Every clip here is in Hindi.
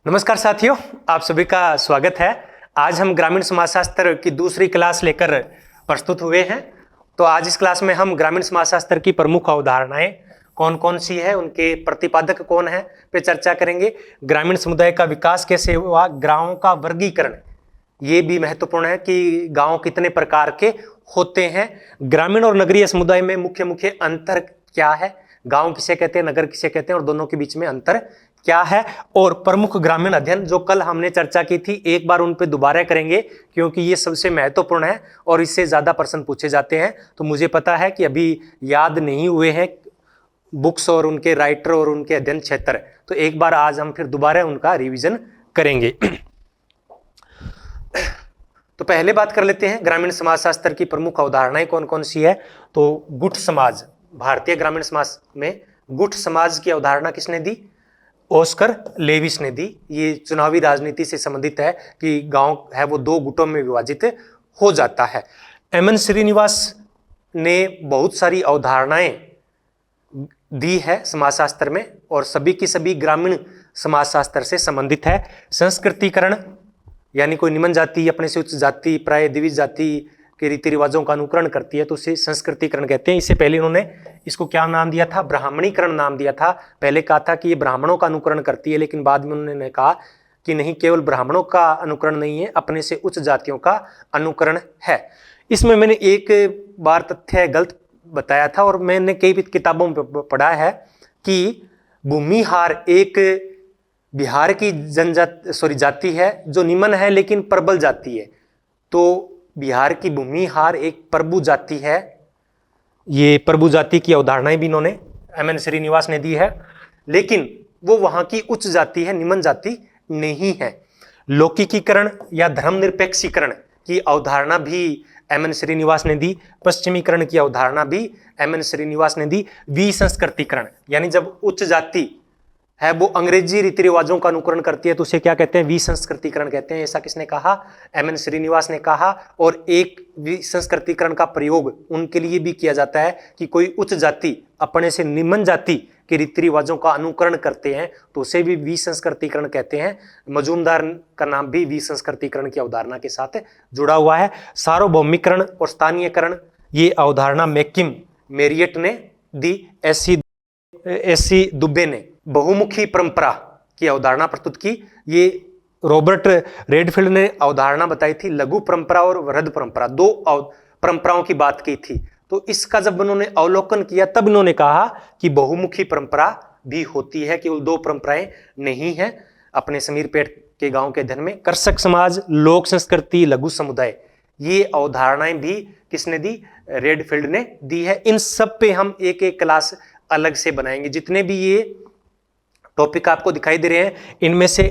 नमस्कार साथियों, आप सभी का स्वागत है। आज हम ग्रामीण समाजशास्त्र की दूसरी क्लास लेकर प्रस्तुत हुए हैं। तो आज इस क्लास में हम ग्रामीण समाजशास्त्र की प्रमुख अवधारणाएं कौन कौन सी है, उनके प्रतिपादक कौन है पे चर्चा करेंगे। ग्रामीण समुदाय का विकास कैसे हुआ, गांवों का वर्गीकरण, ये भी महत्वपूर्ण है कि गांव कितने प्रकार के होते हैं। ग्रामीण और नगरीय समुदाय में मुख्य मुख्य अंतर क्या है, गांव किसे कहते हैं, नगर किसे कहते हैं, और दोनों के बीच में अंतर क्या है। और प्रमुख ग्रामीण अध्ययन जो कल हमने चर्चा की थी, एक बार उन पे दोबारा करेंगे क्योंकि ये सबसे महत्वपूर्ण है और इससे ज्यादा प्रश्न पूछे जाते हैं। तो मुझे पता है कि अभी याद नहीं हुए हैं बुक्स और उनके राइटर और उनके अध्ययन क्षेत्र, तो एक बार आज हम फिर दोबारा उनका रिवीजन करेंगे। तो पहले बात कर लेते हैं ग्रामीण समाजशास्त्र की प्रमुख अवधारणाएं कौन कौन सी है। तो गुट समाज, भारतीय ग्रामीण समाज में गुट समाज की अवधारणा किसने दी? ऑस्कर लेविस ने दी। ये चुनावी राजनीति से संबंधित है कि गांव है वो दो गुटों में विभाजित हो जाता है। एमएन श्रीनिवास ने बहुत सारी अवधारणाएं दी है समाजशास्त्र में और सभी की सभी ग्रामीण समाजशास्त्र से संबंधित है। संस्कृतिकरण यानी कोई निम्न जाति अपने से उच्च जाति प्राय द्विज जाति के रीति रिवाजों का अनुकरण करती है तो उसे संस्कृतिकरण कहते हैं। इससे पहले इन्होंने इसको क्या नाम दिया था? ब्राह्मणीकरण नाम दिया था। पहले कहा था कि ये ब्राह्मणों का अनुकरण करती है, लेकिन बाद में उन्होंने कहा कि नहीं, केवल ब्राह्मणों का अनुकरण नहीं है, अपने से उच्च जातियों का अनुकरण है। इसमें मैंने एक बार तथ्य गलत बताया था और मैंने कई किताबों में पढ़ा है कि भूमिहार एक बिहार की जाति है जो निम्न है लेकिन प्रबल जाति है। तो बिहार की भूमिहार एक प्रभु जाति है। ये प्रभु जाति की अवधारणाएं भी इन्होंने एमएन श्रीनिवास ने दी है, लेकिन वो वहां की उच्च जाति है, निम्न जाति नहीं है। लौकिकीकरण या धर्मनिरपेक्षीकरण की अवधारणा भी एमएन श्रीनिवास ने दी। पश्चिमीकरण की अवधारणा भी एमएन श्रीनिवास ने दी। विसंस्कृतिकरण यानी जब उच्च जाति है वो अंग्रेजी रीति रिवाजों का अनुकरण करती है तो उसे क्या कहते हैं? विसंस्कृतिकरण कहते हैं। ऐसा किसने कहा? एमएन श्रीनिवास ने कहा। और एक विसंस्कृतिकरण का प्रयोग उनके लिए भी किया जाता है कि कोई उच्च जाति अपने से निम्न जाति के रीति रिवाजों का अनुकरण करते हैं तो उसे भी विसंस्कृतिकरण कहते हैं। मजूमदार का नाम भी विसंस्कृतिकरण की अवधारणा के साथ जुड़ा हुआ है। सार्वभौमिकरण और स्थानीयकरण, ये अवधारणा मैकिम मेरियट ने दी। एस.सी. दुबे ने बहुमुखी परंपरा की अवधारणा प्रस्तुत की। ये रॉबर्ट रेडफील्ड ने अवधारणा बताई थी। लघु परंपरा और वृहद परंपरा, दो परंपराओं की बात की थी। तो इसका जब उन्होंने अवलोकन किया तब इन्होंने कहा कि बहुमुखी परंपरा भी होती है, केवल दो परंपराएं नहीं है। अपने समीरपेट के गांव के अध्ययन में कर्षक समाज, लोक संस्कृति, लघु समुदाय, ये अवधारणाएं भी किसने दी? रेडफील्ड ने दी है। इन सब पे हम एक एक क्लास अलग से बनाएंगे। जितने भी ये टॉपिक आपको दिखाई दे रहे हैं इनमें से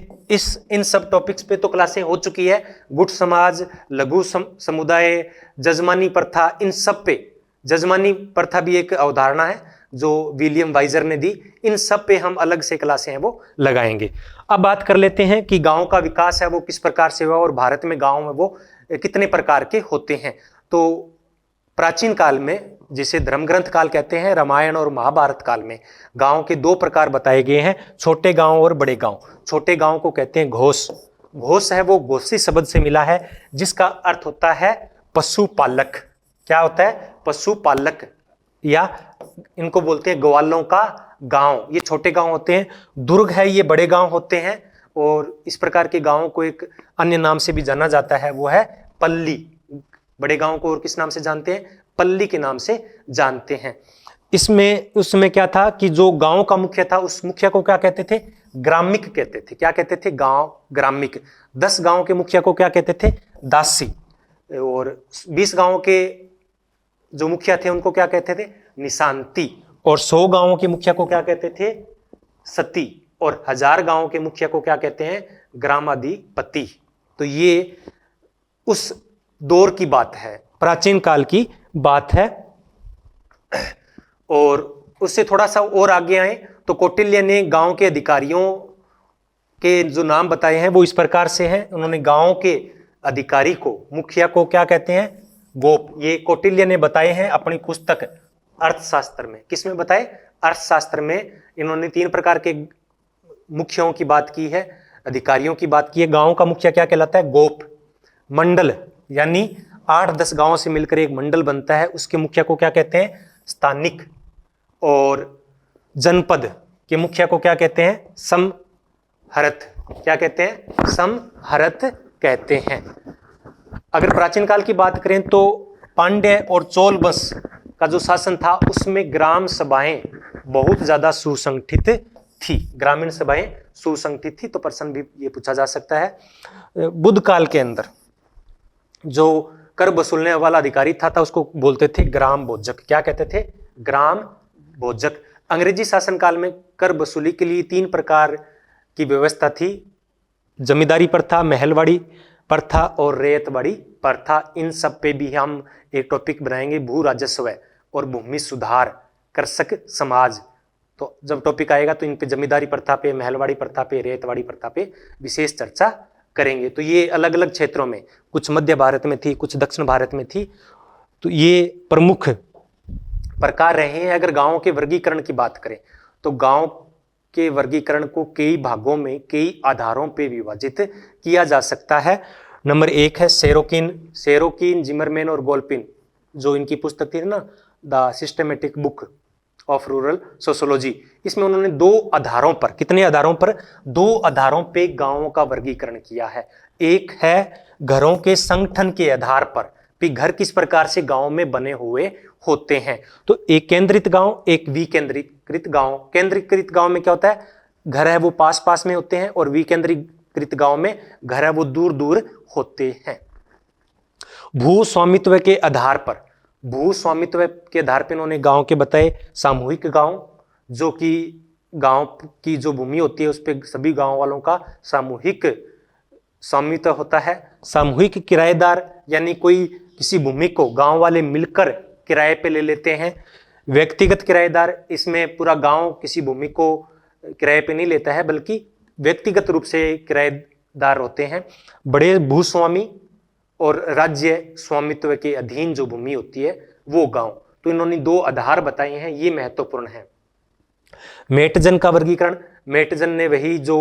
इन सब टॉपिक्स पे तो क्लासें हो चुकी है। गुट समाज, लघु समुदाय, जजमानी प्रथा, इन सब पे, जजमानी प्रथा भी एक अवधारणा है जो विलियम वाइजर ने दी। इन सब पे हम अलग से क्लासें हैं वो लगाएंगे। अब बात कर लेते हैं कि गांव का विकास है वो किस प्रकार से हुआ और भारत में गांव में वो कितने प्रकार के होते हैं। तो प्राचीन काल में, जिसे धर्म ग्रंथ काल कहते हैं, रामायण और महाभारत काल में गांव के दो प्रकार बताए गए हैं, छोटे गांव और बड़े गांव। छोटे गांव को कहते हैं घोष। घोष है वो घोषी शब्द से मिला है जिसका अर्थ होता है पशुपालक। क्या होता है? पशुपालक, या इनको बोलते हैं ग्वालों का गांव। ये छोटे गांव होते हैं। दुर्ग है ये बड़े गांव होते हैं। और इस प्रकार के गांवों को एक अन्य नाम से भी जाना जाता है, वो है पल्ली। बड़े गांव को और किस नाम से जानते हैं? पल्ली के नाम से जानते हैं। इसमें उसमें क्या था कि जो गांव का मुखिया था उस मुखिया को क्या कहते थे? ग्रामिक कहते थे। क्या कहते थे? गांव ग्रामिक। 10 गांव के मुखिया को क्या कहते थे? दासी। और 20 गांव के जो मुखिया थे उनको क्या कहते थे? निशांती। और 100 गांवों के मुखिया को क्या कहते थे? सती। और 1000 गांवों के मुखिया को क्या कहते हैं? ग्रामाधिपति। तो ये उस दौर की बात है, प्राचीन काल की बात है। और उससे थोड़ा सा और आगे आए तो कौटिल्य ने गांव के अधिकारियों के जो नाम बताए हैं वो इस प्रकार से हैं। उन्होंने गांव के अधिकारी को, मुखिया को क्या कहते हैं? गोप। ये कौटिल्य ने बताए हैं अपनी पुस्तक अर्थशास्त्र में। किसमें बताए? अर्थशास्त्र में। इन्होंने 3 प्रकार के मुखियों की बात की है। अधिकारियों की बात की है। गांव का मुखिया क्या कहलाता है? गोप। मंडल यानी 8-10 गांवों से मिलकर एक मंडल बनता है, उसके मुखिया को क्या कहते हैं? स्थानिक। और जनपद के मुखिया को क्या कहते हैं? समहरत। क्या कहते हैं? समहरत कहते हैं। अगर प्राचीन काल की बात करें तो पांड्य और चोल वंश का जो शासन था उसमें ग्राम सभाएं बहुत ज्यादा सुसंगठित थी। ग्रामीण सभाएं सुसंगठित थी। तो प्रश्न भी ये पूछा जा सकता है। बुद्ध काल के अंदर जो कर वसूलने वाला अधिकारी था उसको बोलते थे ग्राम भोजक। क्या कहते थे? ग्राम भोजक। अंग्रेजी शासन काल में कर वसूली के लिए 3 प्रकार की व्यवस्था थी: जमींदारी प्रथा, महलवाड़ी प्रथा और रेतवाड़ी प्रथा। इन सब पे भी हम एक टॉपिक बनाएंगे, भू राजस्व और भूमि सुधार, कृषक समाज। तो जब टॉपिक आएगा तो इन पे जमींदारी प्रथा पे, महलवाड़ी प्रथा पे, रेतवाड़ी प्रथा पे विशेष चर्चा करेंगे। तो ये अलग अलग क्षेत्रों में, कुछ मध्य भारत में थी, कुछ दक्षिण भारत में थी। तो ये प्रमुख प्रकार रहे हैं। अगर गांव के वर्गीकरण की बात करें तो गांव के वर्गीकरण को कई भागों में, कई आधारों पे विभाजित किया जा सकता है। नंबर 1 है सेरोकिन, जिमरमैन और गोल्पिन, जो इनकी पुस्तक थी ना, the systematic book of rural sociology. इसमें उन्होंने 2 आधारों पर, कितने आधारों पर? 2 आधारों पे गांवों का वर्गीकरण किया है। एक है घरों के संगठन के आधार पर कि घर किस प्रकार से गांव में बने हुए होते हैं। तो एक केंद्रित गांव, एक विकेंद्रीकृत गांव। केंद्रीकृत गांव में क्या होता है? घर है वो पास पास में होते हैं, और विकेंद्रीकृत गांव में घर है वो दूर दूर होते हैं। भू स्वामित्व के आधार पर, इन्होंने गांव के बताए सामूहिक गांव, जो कि गांव की जो भूमि होती है उस पर सभी गांव वालों का सामूहिक स्वामित्व होता है। सामूहिक किराएदार यानी कोई किसी भूमि को गांव वाले मिलकर किराए पे ले लेते हैं। व्यक्तिगत किराएदार, इसमें पूरा गांव किसी भूमि को किराए पे नहीं लेता है बल्कि व्यक्तिगत रूप से किराएदार होते हैं। बड़े भूस्वामी और राज्य स्वामित्व के अधीन जो भूमि होती है वो गांव। तो इन्होंने 2 आधार बताए हैं, ये महत्वपूर्ण है। मेटजन का वर्गीकरण, मेटजन ने वही जो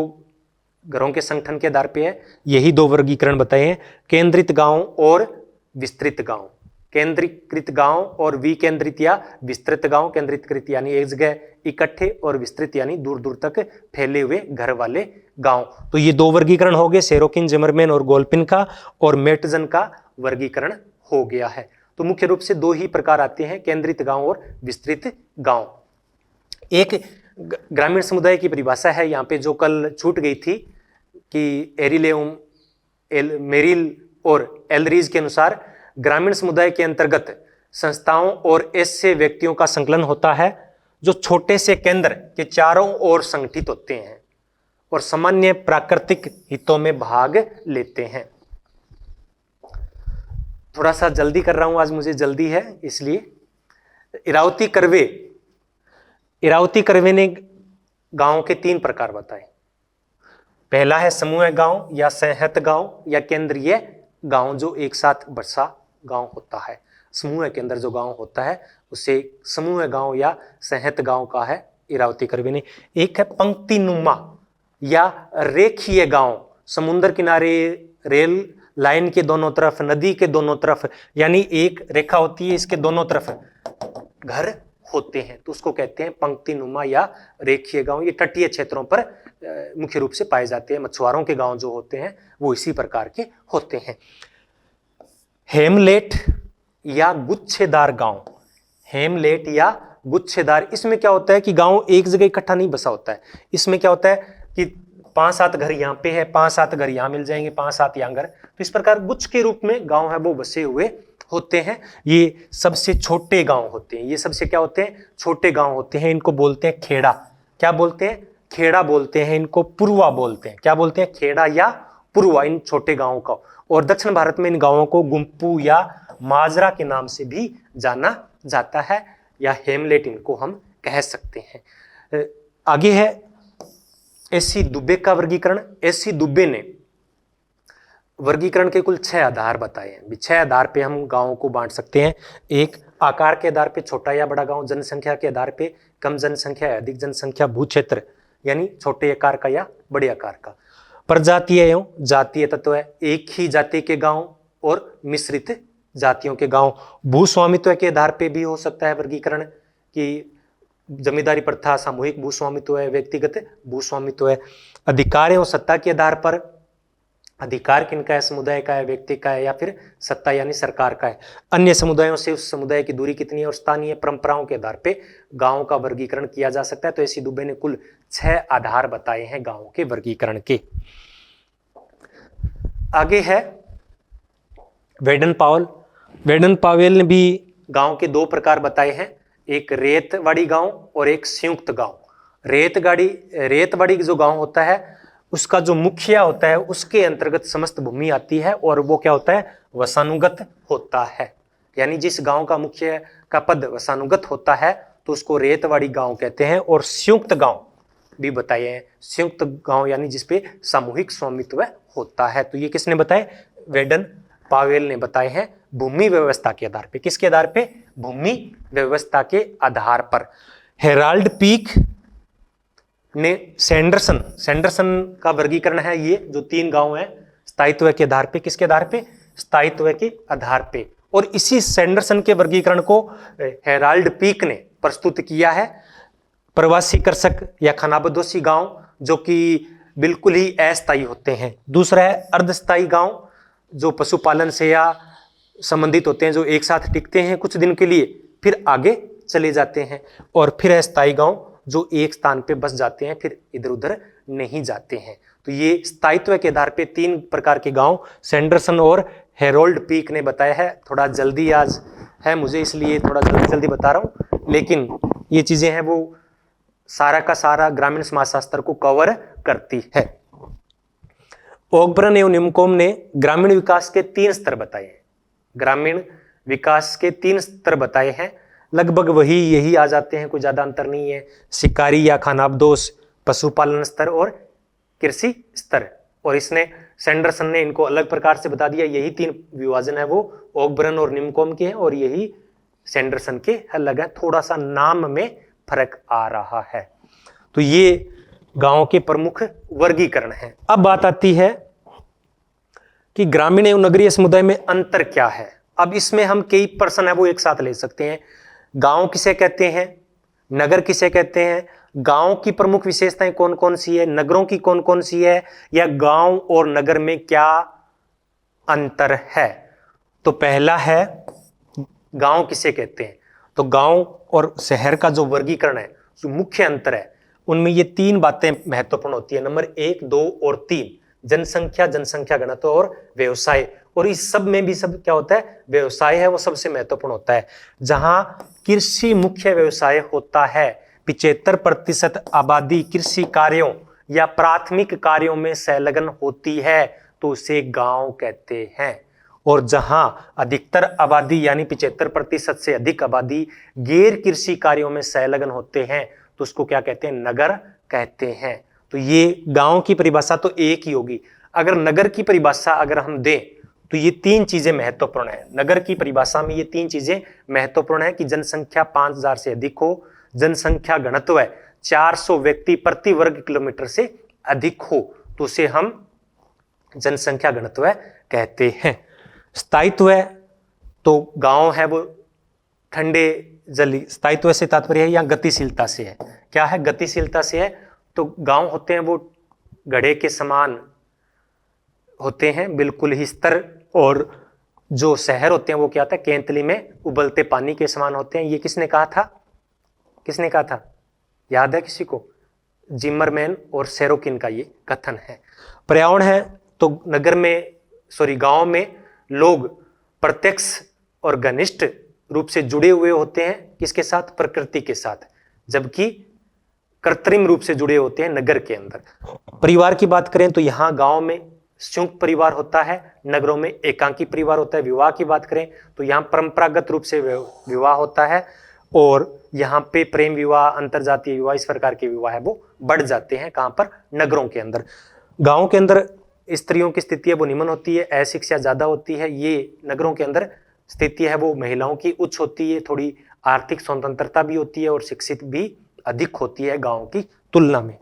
घरों के संगठन के आधार पे है, यही 2 वर्गीकरण बताए हैं: केंद्रित गांव और विस्तृत गांव। केंद्रीकृत गांव और विकेंद्रित या विस्तृत गांव। केंद्रीकृत यानी एक जगह इकट्ठे, और विस्तृत यानी दूर दूर तक फैले हुए घर वाले गांव। तो ये 2 वर्गीकरण हो गए, सेरोकिन, जिमरमैन और गोल्पिन का, और मेटजन का वर्गीकरण हो गया है। तो मुख्य रूप से 2 ही प्रकार आते हैं, केंद्रित गांव और विस्तृत गांव। एक ग्रामीण समुदाय की परिभाषा है यहाँ पे जो कल छूट गई थी कि एरिलेउम, मेरिल और एलरीज के अनुसार ग्रामीण समुदाय के अंतर्गत संस्थाओं और ऐसे व्यक्तियों का संकलन होता है जो छोटे से केंद्र के चारों ओर संगठित होते हैं और सामान्य प्राकृतिक हितों में भाग लेते हैं। थोड़ा सा जल्दी कर रहा हूं, आज मुझे जल्दी है इसलिए। इरावती कर्वे ने गांव के 3 प्रकार बताए। पहला है समूह गांव या संहत गांव या केंद्रीय गांव, जो एक साथ बसा गांव होता है। समूह के अंदर जो गांव होता है उसे समूह गांव या संहत गांव का है इरावती कर्वे ने। एक है पंक्ति नुमा या रेखीय गांव, समुद्र किनारे, रेल लाइन के दोनों तरफ, नदी के दोनों तरफ, यानी एक रेखा होती है, इसके दोनों तरफ घर होते हैं, तो उसको कहते हैं पंक्ति नुमा या रेखीय गांव। ये तटीय क्षेत्रों पर मुख्य रूप से पाए जाते हैं। मछुआरों के गांव जो होते हैं वो इसी प्रकार के होते हैं। हेमलेट या गुच्छेदार गांव, हेमलेट या गुच्छेदार, इसमें क्या होता है कि गांव एक जगह इकट्ठा नहीं बसा होता है। इसमें क्या होता है कि 5-7 घर यहाँ पे है, 5-7 घर यहाँ मिल जाएंगे, 5-7 यहाँ घर, तो इस प्रकार गुच्छ के रूप में गांव है वो बसे हुए होते हैं। ये सबसे छोटे गांव होते हैं, ये सबसे क्या होते हैं? छोटे गांव होते हैं। इनको बोलते हैं खेड़ा। क्या बोलते हैं? खेड़ा बोलते हैं। इनको पुरवा बोलते हैं। क्या बोलते हैं? खेड़ा या पुरवा, इन छोटे गांवों का। और दक्षिण भारत में इन गांवों को गुम्पू या माजरा के नाम से भी जाना जाता है, या हेमलेट इनको हम कह सकते हैं। आगे है एस.सी. दुबे का वर्गीकरण। एस.सी. दुबे ने वर्गीकरण के कुल 6 आधार बताए हैं। 6 आधार पे हम गांवों को बांट सकते हैं। एक, आकार के आधार पे छोटा या बड़ा गांव। जनसंख्या के आधार पे कम जनसंख्या या अधिक जनसंख्या। भू क्षेत्र यानी छोटे आकार का या बड़े आकार का। प्रजातीय एवं जातीय तत्व है, एक ही जाति के गांव और मिश्रित जातियों के गांव। भूस्वामित्व के आधार पे भी हो सकता है वर्गीकरण कि जमींदारी प्रथा, सामूहिक भूस्वामित्व है, व्यक्तिगत भूस्वामित्व है। अधिकार एवं सत्ता के आधार पर, अधिकार किनका है, समुदाय का है, व्यक्ति का है, या फिर सत्ता यानी सरकार का है। अन्य समुदायों से उस समुदाय की दूरी कितनी है और स्थानीय परंपराओं के आधार पे गांवों का वर्गीकरण किया जा सकता है। तो ऐसी दुबे ने कुल 6 आधार बताए हैं गांवों के वर्गीकरण के। आगे है वेडन पावेल। वेडन पावेल ने भी गांव के 2 प्रकार बताए हैं, एक रेतवाड़ी गांव और एक संयुक्त गांव। रेतवाड़ी जो गांव होता है उसका जो मुखिया होता है उसके अंतर्गत समस्त भूमि आती है और वो क्या होता है, वसानुगत होता है। यानी जिस गांव का मुखिया का पद वसानुगत होता है तो उसको रेतवाड़ी गांव कहते हैं। और संयुक्त गांव भी बताए हैं, संयुक्त गांव यानी जिसपे सामूहिक स्वामित्व होता है। तो ये किसने बताए, वेडन पावेल ने बताए हैं भूमि व्यवस्था के आधार पे। किसके आधार पे, भूमि व्यवस्था के आधार पर। हेराल्ड पीक ने सैंडरसन का वर्गीकरण है, ये जो 3 गांव हैं स्थायित्व के आधार पे। किसके आधार पे, स्थायित्व के आधार पे। और इसी सैंडरसन के वर्गीकरण को हेराल्ड पीक ने प्रस्तुत किया है। प्रवासी कृषक या खानाबदोशी गांव जो कि बिल्कुल ही अस्थायी होते हैं। दूसरा है अर्धस्थायी गांव जो पशुपालन से या संबंधित होते हैं, जो एक साथ टिकते हैं कुछ दिन के लिए फिर आगे चले जाते हैं। और फिर अस्थायी गांव जो एक स्थान पे बस जाते हैं फिर इधर उधर नहीं जाते हैं। तो ये स्थायित्व के आधार पे 3 प्रकार के गांव सैंडरसन और हेरोल्ड पीक ने बताया है। थोड़ा जल्दी आज है मुझे इसलिए थोड़ा जल्दी बता रहा हूं, लेकिन ये चीजें हैं वो सारा का सारा ग्रामीण समाजशास्त्र को कवर करती है। ओकबर्न एवं न्यूमकोम ने ग्रामीण विकास के 3 स्तर बताए हैं। ग्रामीण विकास के 3 स्तर बताए हैं, लगभग वही यही आ जाते हैं, कोई ज्यादा अंतर नहीं है। शिकारी या खानाबदोश, पशुपालन स्तर और कृषि स्तर। और इसने सैंडरसन ने इनको अलग प्रकार से बता दिया। यही 3 विभाजन है वो ओकबर्न और न्यूमकोम के हैं और यही सैंडरसन के अलग है, थोड़ा सा नाम में फर्क आ रहा है। तो ये गांव के प्रमुख वर्गीकरण है। अब बात आती है कि ग्रामीण एवं नगरीय समुदाय में अंतर क्या है। अब इसमें हम कई प्रश्न है वो एक साथ ले सकते हैं। गांव किसे कहते हैं, नगर किसे कहते हैं, गांव की प्रमुख विशेषताएं कौन कौन सी है, नगरों की कौन कौन सी है, या गांव और नगर में क्या अंतर है। तो पहला है गांव किसे कहते हैं। तो गांव और शहर का जो वर्गीकरण है, जो मुख्य अंतर है, उनमें ये 3 बातें महत्वपूर्ण होती है। नंबर 1, 2 और 3, जनसंख्या, जनसंख्या घनत्व और व्यवसाय। और इस सब में भी सब क्या होता है, व्यवसाय है वो सबसे महत्वपूर्ण होता है। जहां कृषि मुख्य व्यवसाय होता है, 75% आबादी कृषि कार्यों या प्राथमिक कार्यों में संलग्न होती है, तो उसे गांव कहते हैं। और जहां अधिकतर आबादी यानी 75% से अधिक आबादी गैर कृषि कार्यों में संलग्न होते हैं, तो उसको क्या कहते हैं, नगर कहते हैं। तो ये गांव की परिभाषा तो एक ही होगी। अगर नगर की परिभाषा अगर हम दें तो ये 3 चीजें महत्वपूर्ण है। नगर की परिभाषा में ये 3 चीजें महत्वपूर्ण है कि जनसंख्या 5000 से अधिक हो, जनसंख्या घनत्व है 400 व्यक्ति प्रति वर्ग किलोमीटर से अधिक हो, तो उसे हम जनसंख्या घनत्व कहते हैं। स्थायित्व है तो गांव है वो ठंडे जली, स्थायित्व से तात्पर्य है या गतिशीलता से है। क्या है, गतिशीलता से है। तो गांव होते हैं वो घड़े के समान होते हैं, बिल्कुल ही स्थिर। और जो शहर होते हैं वो क्या होता है, केंतली में उबलते पानी के समान होते हैं। ये किसने कहा था, किसने कहा था, याद है किसी को, जिमरमैन और सेरोकिन का ये कथन है। पर्यावरण है तो नगर में गांव में लोग प्रत्यक्ष और घनिष्ठ रूप से जुड़े हुए होते हैं, किसके साथ, प्रकृति के साथ, जबकि कृत्रिम रूप से जुड़े होते हैं नगर के अंदर। परिवार की बात करें तो यहाँ गांव में संयुक्त परिवार होता है, नगरों में एकांकी परिवार होता है। विवाह की बात करें तो यहाँ परंपरागत रूप से विवाह होता है, और यहाँ पे प्रेम विवाह, अंतरजातीय विवाह, इस प्रकार के विवाह है वो बढ़ जाते हैं। कहाँ पर, नगरों के अंदर। गाँव के अंदर स्त्रियों की स्थिति है वो निम्न होती है, अशिक्षा ज्यादा होती है। ये नगरों के अंदर स्थिति है वो महिलाओं की उच्च होती है, थोड़ी आर्थिक स्वतंत्रता भी होती है और शिक्षित भी अधिक होती है गाँव की तुलना में।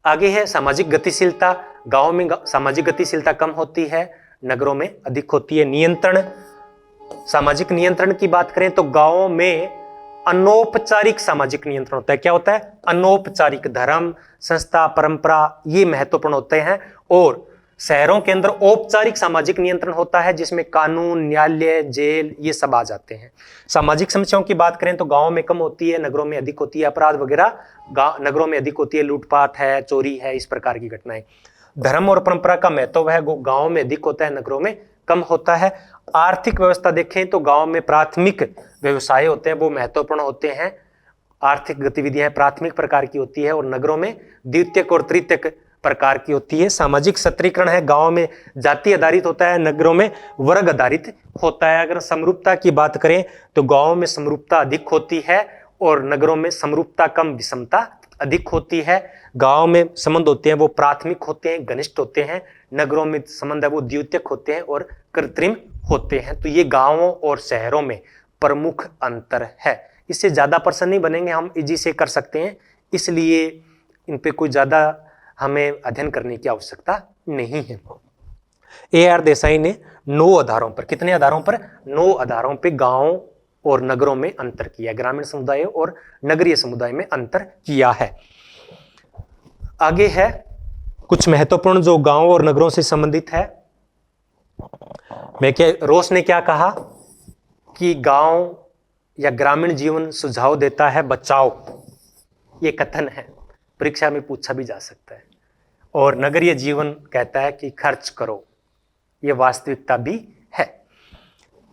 आगे है सामाजिक गतिशीलता। गांव में सामाजिक गतिशीलता कम होती है, नगरों में अधिक होती है। नियंत्रण, सामाजिक नियंत्रण की बात करें तो गांवों में अनौपचारिक सामाजिक नियंत्रण होता है। क्या होता है? अनौपचारिक। धर्म, संस्था, परंपरा ये महत्वपूर्ण होते हैं। और शहरों के अंदर औपचारिक सामाजिक नियंत्रण होता है, जिसमें कानून, न्यायालय, जेल ये सब आ जाते हैं। सामाजिक समस्याओं की बात करें तो गांवों में कम होती है, नगरों में अधिक होती है। अपराध वगैरह नगरों में अधिक होती है, लूटपाट है, चोरी है, इस प्रकार की घटनाएं। धर्म और परंपरा का महत्व है, वो गांव में अधिक होता है, नगरों में कम होता है। आर्थिक व्यवस्था देखें तो गांव में प्राथमिक व्यवसाय होते हैं, वो महत्वपूर्ण होते हैं। आर्थिक गतिविधियां प्राथमिक प्रकार की होती है, और नगरों में द्वितीयक और तृतीयक प्रकार की होती है। सामाजिक सत्रीकरण है, गांव में जाति आधारित होता है, नगरों में वर्ग आधारित होता है। अगर समरूपता की बात करें तो गांव में समरूपता अधिक होती है, और नगरों में समरूपता कम, विषमता अधिक होती है। गांव में संबंध होते हैं वो प्राथमिक होते हैं, घनिष्ठ होते हैं। नगरों में संबंध है वो द्वितीयक होते हैं और कृत्रिम होते हैं। तो ये गांवों और शहरों में प्रमुख अंतर है। इससे ज्यादा प्रश्न नहीं बनेंगे, हम इजी से कर सकते हैं, इसलिए इन पे कोई ज्यादा हमें अध्ययन करने की आवश्यकता नहीं है। A.R. देसाई ने 9 आधारों पर, कितने आधारों पर? 9 आधारों पर गांव और नगरों में अंतर किया, ग्रामीण समुदाय और नगरीय समुदाय में अंतर किया है। आगे है कुछ महत्वपूर्ण जो गांव और नगरों से संबंधित है। रोस ने क्या कहा कि गांव या ग्रामीण जीवन सुझाव देता है बचाओ, ये कथन है, परीक्षा में पूछा भी जा सकता है। और नगरीय जीवन कहता है कि खर्च करो, ये वास्तविकता भी है।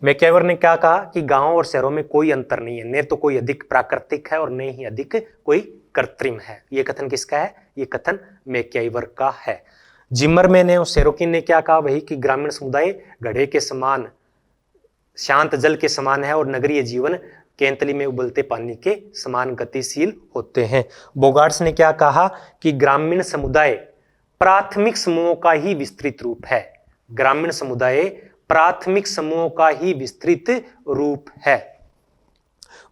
मैकेवर ने क्या कहा कि गांव और शहरों में कोई अंतर नहीं है, न तो कोई अधिक प्राकृतिक है और न ही अधिक कोई कृत्रिम है। ये कथन किसका है? ये कथन मैकेवर का है। जिमरमैन ने और सेरोकिन ने क्या कहा? वही कि ग्रामीण समुदाय घड़े के समान, शांत जल के समान है, और नगरीय जीवन केंतली में उबलते पानी के समान गतिशील होते हैं। बोगार्ट्स ने क्या कहा कि ग्रामीण समुदाय प्राथमिक समूहों का ही विस्तृत रूप है। ग्रामीण समुदाय प्राथमिक समूहों का ही विस्तृत रूप है।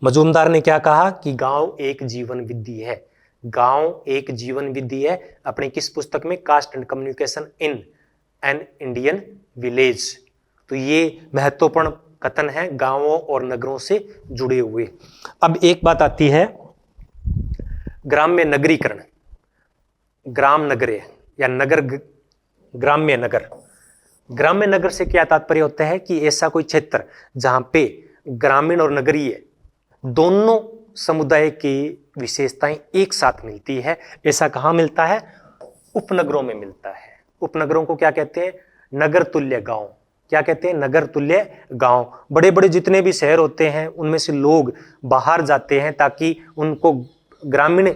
मजूमदार ने क्या कहा कि गांव एक जीवन विधि है। गांव एक जीवन विधि है, अपनी किस पुस्तक में? Caste and communication in an Indian village. तो ये महत्वपूर्ण कथन है गांवों और नगरों से जुड़े हुए। अब एक बात आती है ग्राम्य नगरीकरण, ग्राम नगरे या नगर ग्राम्य नगर। ग्राम्य नगर से क्या तात्पर्य होता है कि ऐसा कोई क्षेत्र जहां पे ग्रामीण और नगरीय दोनों समुदाय की विशेषताएं एक साथ मिलती है। ऐसा कहां मिलता है? उपनगरों में मिलता है। उपनगरों को क्या कहते हैं? नगर तुल्य गांव। क्या कहते हैं? नगर तुल्य गांव। बड़े बड़े जितने भी शहर होते हैं उनमें से लोग बाहर जाते हैं ताकि उनको ग्रामीण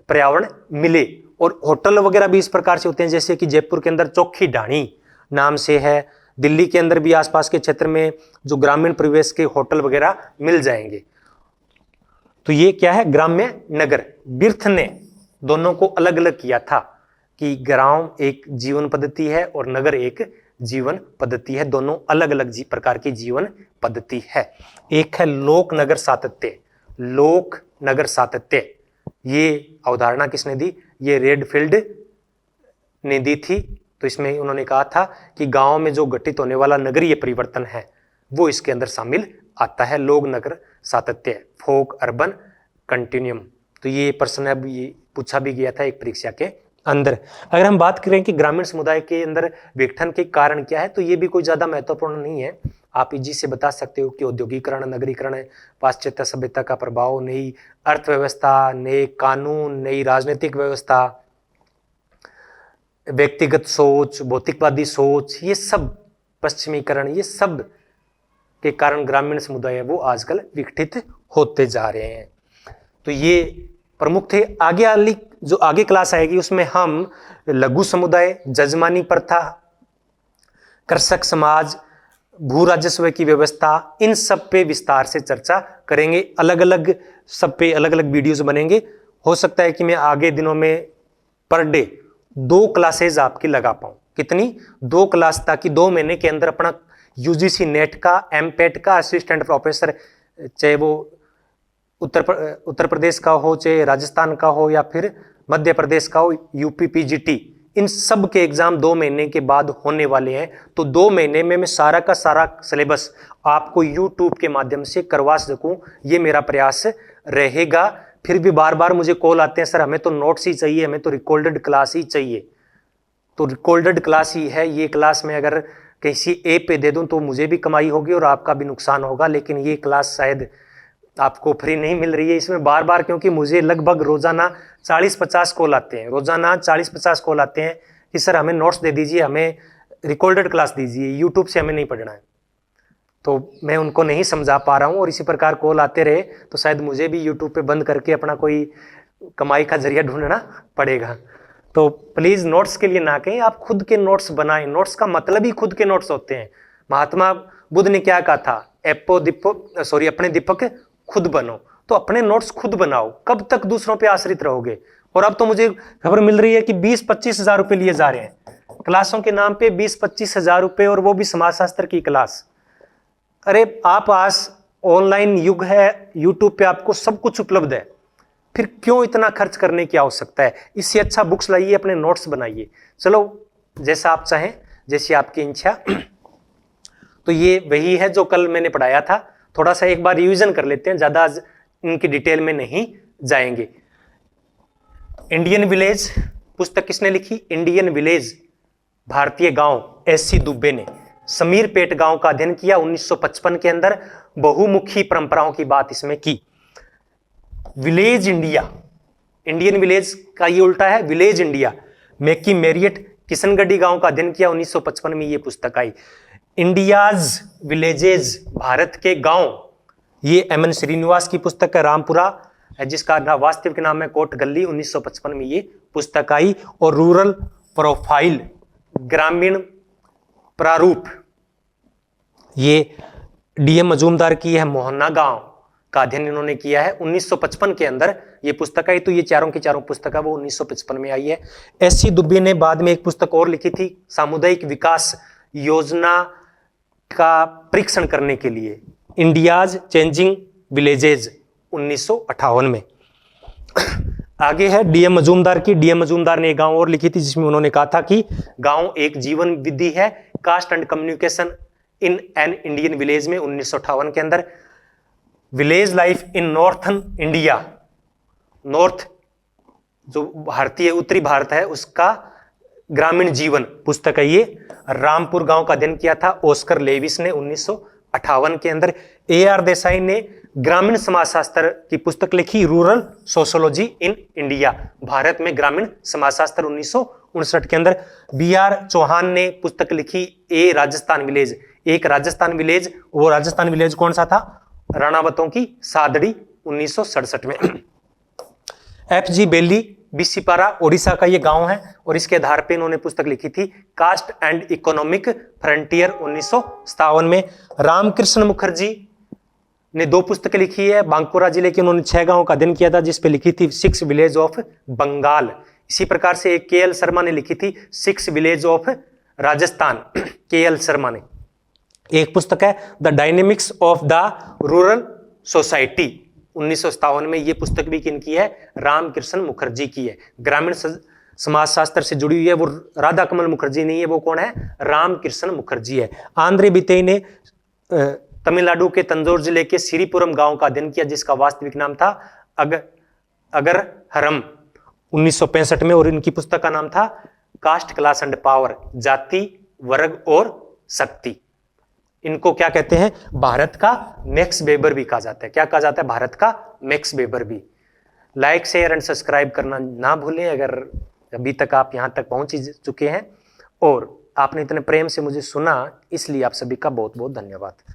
पर्यावरण मिले। और होटल वगैरह भी इस प्रकार से होते हैं, जैसे कि जयपुर के अंदर चौखी ढाणी नाम से है, दिल्ली के अंदर भी आसपास के क्षेत्र में जो ग्रामीण परिवेश के होटल वगैरह मिल जाएंगे। तो ये क्या है? ग्राम्य नगर। बिर्थ ने दोनों को अलग अलग किया था कि गांव एक जीवन पद्धति है और नगर एक जीवन पद्धति है। दोनों अलग अलग प्रकार की जीवन पद्धति है। एक है लोक नगर सातत्य। लोक नगर सातत्य ये अवधारणा किसने दी? ये रेडफील्ड ने दी थी। तो इसमें उन्होंने कहा था कि गांव में जो घटित होने वाला नगरीय परिवर्तन है वो इसके अंदर शामिल आता है। लोक नगर सातत्य, फोक अर्बन कंटिन्यूम। तो ये प्रश्न अब ये पूछा भी गया था एक परीक्षा के अंदर। अगर हम बात करें कि ग्रामीण समुदाय के अंदर विघटन के कारण क्या है, तो ये भी कोई ज्यादा महत्वपूर्ण नहीं है। आप इजी से बता सकते हो कि औद्योगिकरण, नगरीकरण, पाश्चात्य सभ्यता का प्रभाव, नई अर्थव्यवस्था, नए कानून, नई राजनीतिक व्यवस्था, व्यक्तिगत सोच, भौतिकवादी सोच, ये सब पश्चिमीकरण, ये सब के कारण ग्रामीण समुदाय वो आजकल विघटित होते जा रहे हैं। तो ये प्रमुख थे। जो आगे क्लास आएगी उसमें हम लघु समुदाय, जजमानी प्रथा, कृषक समाज, भू राजस्व की व्यवस्था, इन सब पे विस्तार से चर्चा करेंगे। अलग अलग सब पे अलग अलग वीडियोस बनेंगे। हो सकता है कि मैं आगे दिनों में पर डे 2 क्लासेज आपकी लगा पाऊं। कितनी? 2 क्लास, ताकि 2 महीने के अंदर अपना यूजीसी नेट का, एमपेट का, असिस्टेंट प्रोफेसर, चाहे वो उत्तर प्रदेश का हो, चाहे राजस्थान का हो, या फिर मध्य प्रदेश का हो, यूपी पीजीटी, इन सब के एग्जाम 2 महीने के बाद होने वाले हैं। तो 2 महीने में मैं सारा का सारा सिलेबस आपको यूट्यूब के माध्यम से करवा सकूं, ये मेरा प्रयास रहेगा। फिर भी बार बार मुझे कॉल आते हैं, सर हमें तो नोट्स ही चाहिए, हमें तो रिकॉर्डेड क्लास ही चाहिए। तो रिकॉर्डेड क्लास ही है, ये क्लास में अगर किसी ऐप पे दे दूं तो मुझे भी कमाई होगी और आपका भी नुकसान होगा, लेकिन ये क्लास शायद आपको फ्री नहीं मिल रही है। इसमें बार बार, क्योंकि मुझे लगभग रोजाना 40-50 कॉल आते हैं, रोजाना 40-50 कॉल आते हैं कि सर हमें नोट्स दे दीजिए, हमें रिकॉर्डेड क्लास दीजिए, यूट्यूब से हमें नहीं पढ़ना है। तो मैं उनको नहीं समझा पा रहा हूँ और इसी प्रकार कॉल आते रहे तो शायद मुझे भी यूट्यूब पे बंद करके अपना कोई कमाई का जरिया ढूंढना पड़ेगा। तो प्लीज नोट्स के लिए ना कहें, आप खुद के नोट्स बनाएं। नोट्स का मतलब ही खुद के नोट्स होते हैं। महात्मा बुद्ध ने क्या कहा था, अपने दीपक खुद बनो। तो अपने नोट्स खुद बनाओ, कब तक दूसरों पे आश्रित रहोगे। और अब तो मुझे खबर मिल रही है कि 20-25 हजार रुपए लिए जा रहे हैं क्लासों के नाम पे, 20-25 हजार रुपए, और वो भी समाजशास्त्र की क्लास। अरे आप आज ऑनलाइन युग है, यूट्यूब पे आपको सब कुछ उपलब्ध है, फिर क्यों इतना खर्च करने की आवश्यकता है। इससे अच्छा बुक्स लाइए, अपने नोट्स बनाइए। चलो जैसा आप चाहें, जैसी आपकी इच्छा। तो ये वही है जो कल मैंने पढ़ाया था। थोड़ा सा एक बार रिवीजन कर लेते हैं, ज्यादा इनकी डिटेल में नहीं जाएंगे। इंडियन विलेज पुस्तक किसने लिखी, इंडियन विलेज, भारतीय गांव, एस.सी. दुबे ने। समीरपेट गांव का अध्ययन किया 1955 के अंदर, बहुमुखी परंपराओं की बात इसमें की। विलेज इंडिया, इंडियन विलेज का ये उल्टा है विलेज इंडिया। मैकी मेरियट किशनगढ़ी गांव का अध्ययन किया 1955 में, ये पुस्तक आई। इंडियाज विलेजेस, भारत के गांव, ये एम.एन. श्रीनिवास की पुस्तक है। रामपुरा है जिसका वास्तविक नाम है कोटगल्ली, 1955 में ये पुस्तक आई। और रूरल प्रोफाइल, ग्रामीण प्रारूप, ये डी.एम. मजूमदार की है। मोहना गांव का अध्ययन इन्होंने किया है 1955 के अंदर, ये पुस्तक आई। तो ये चारों की चारों पुस्तक है वो 1955 में आई है। एस.सी. दुबे ने बाद में एक पुस्तक और लिखी थी, सामुदायिक विकास योजना का परीक्षण करने के लिए, इंडियाज चेंजिंग विलेजेज, 1958 में। आगे है डी.एम. मजूमदार की। डी.एम. मजूमदार ने एक गांव और लिखी थी जिसमें उन्होंने कहा था कि गांव एक जीवन विधि है, caste and communication in an Indian village में, 1958 के अंदर। Village life in northern India, north जो भारतीय उत्तरी भारत है उसका ग्रामीण जीवन पुस्तक है ये। रामपुर गांव का अध्ययन किया था ऑस्कर लेविस ने 1958 के अंदर। ए.आर. देसाई ने ग्रामीण समाजशास्त्र की पुस्तक लिखी, rural sociology in India, Bharat में ग्रामीण समाजशास्त्र, 1959 के अंदर। बी.आर. चौहान ने पुस्तक लिखी, ए राजस्थान विलेज, एक राजस्थान विलेज। वो राजस्थान विलेज कौन सा था, राणावतों की सादड़ी, 1967 में। एफ.जी. बेली, बिसिपारा ओडिशा का ये गांव है और इसके आधार पे इन्होंने पुस्तक लिखी थी, कास्ट एंड इकोनॉमिक फ्रंटियर, 1957 में। रामकृष्ण मुखर्जी ने 2 पुस्तकें लिखी है, बांकुरा जिले के उन्होंने 6 गांवों का अध्ययन किया था जिसपे लिखी थी 6 विलेज ऑफ बंगाल। इसी प्रकार से एक के.एल. शर्मा ने लिखी थी 6 village of Rajasthan, KL. Sharma ने। एक पुस्तक है the dynamics of the rural society, 1957 में। ये पुस्तक भी किनकी है, रामकृष्ण मुखर्जी की है। ग्रामीण समाजशास्त्र से जुड़ी हुई है, वो राधा कमल मुखर्जी नहीं है, वो कौन है, रामकृष्ण मुखर्जी है। आंद्रे बितेई ने तमिलनाडु के तंजौर जिले के श्रीपुरम गांव का अध्ययन किया जिसका वास्तविक नाम था अगरहरम, 1965 में। और इनकी पुस्तक का नाम था कास्ट क्लास एंड पावर, जाति वर्ग और शक्ति। इनको क्या कहते हैं, भारत का मैक्स वेबर भी कहा जाता है। क्या कहा जाता है, भारत का मैक्स वेबर भी। लाइक शेयर एंड सब्सक्राइब करना ना भूलें अगर अभी तक आप यहां तक पहुंच चुके हैं, और आपने इतने प्रेम से मुझे सुना, इसलिए आप सभी का बहुत बहुत धन्यवाद।